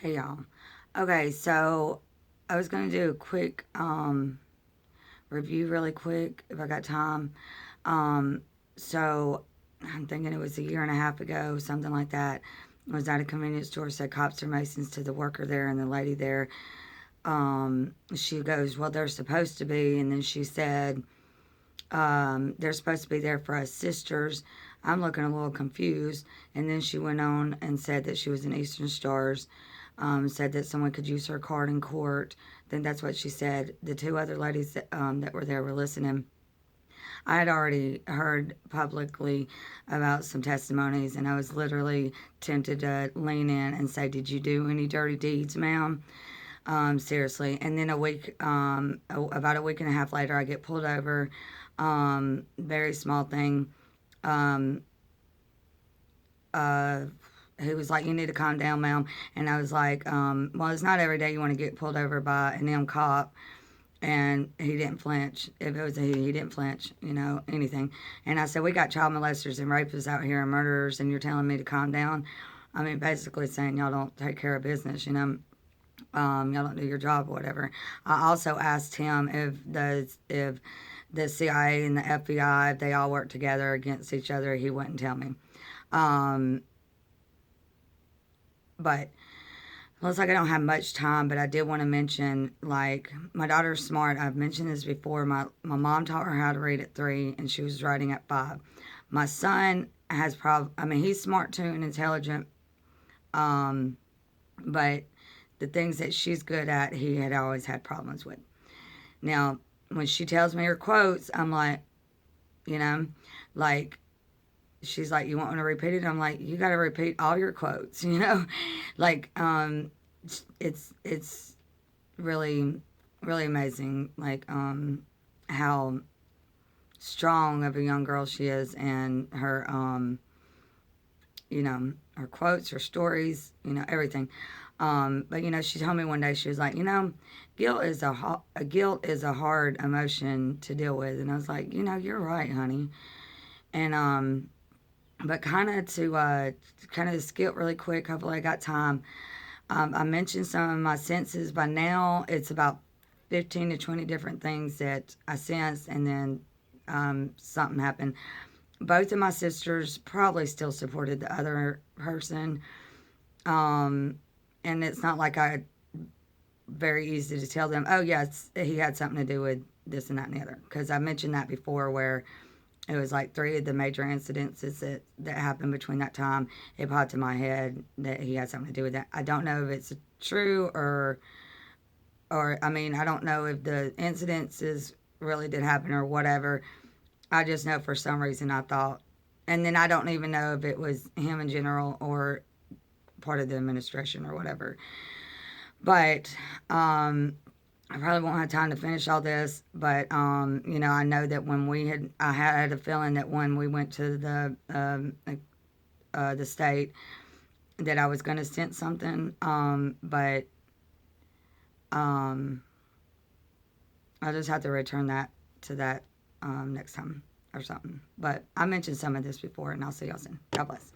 Hey y'all. Okay, so I was gonna do a quick review really quick if I got time. Um so I'm thinking it was a year and a half ago, something like that. I was at a convenience store, said cops are Masons to the worker there, and the lady there, she goes, well, they're supposed to be, and then she said, they're supposed to be there for us sisters. I'm looking a little confused. And then she went on and said that she was in Eastern Stars, said that someone could use her card in court. Then that's what she said. The two other ladies that were there were listening. I had already heard publicly about some testimonies, and I was literally tempted to lean in and say, did you do any dirty deeds, ma'am? Seriously. And then about a week and a half later, I get pulled over. Very small thing. Um, uh, he was like, you need to calm down, ma'am. And I was like, well, it's not every day you want to get pulled over by an M cop. And he didn't flinch. If it was a he didn't flinch, anything. And I said, we got child molesters and rapists out here and murderers, and you're telling me to calm down? I mean, basically saying y'all don't take care of business, y'all don't do your job or whatever. I also asked him if the CIA and the FBI, if they all work together against each other. He wouldn't tell me. Um, but looks like I don't have much time, but I did want to mention, like, my daughter's smart. I've mentioned this before. My mom taught her how to read at 3, and she was writing at 5. My son has he's smart too and intelligent, but the things that she's good at, he had always had problems with. Now, when she tells me her quotes, I'm like, you know, like, she's like, you want me to repeat it? I'm like, you got to repeat all your quotes, like, it's really, really amazing, like, how strong of a young girl she is, and her, her quotes, her stories, everything. But she told me one day, she was like, guilt is a hard emotion to deal with, and I was like, you're right, honey. And but kind of to skip really quick. Hopefully, I got time. I mentioned some of my senses. By now, it's about 15 to 20 different things that I sensed, and then something happened. Both of my sisters probably still supported the other person. And it's not like I very easy to tell them, oh, yes, he had something to do with this and that and the other. Because I mentioned that before, where it was like 3 of the major incidences that happened between that time. It popped in my head that he had something to do with that. I don't know if it's true or I mean, I don't know if the incidences really did happen or whatever. I just know for some reason I thought, and then I don't even know if it was him in general or part of the administration or whatever. But I probably won't have time to finish all this, but I know that I had a feeling that when we went to the state, that I was going to sense something, but I'll just have to return that to that next time or something. But I mentioned some of this before, and I'll see y'all soon. God bless.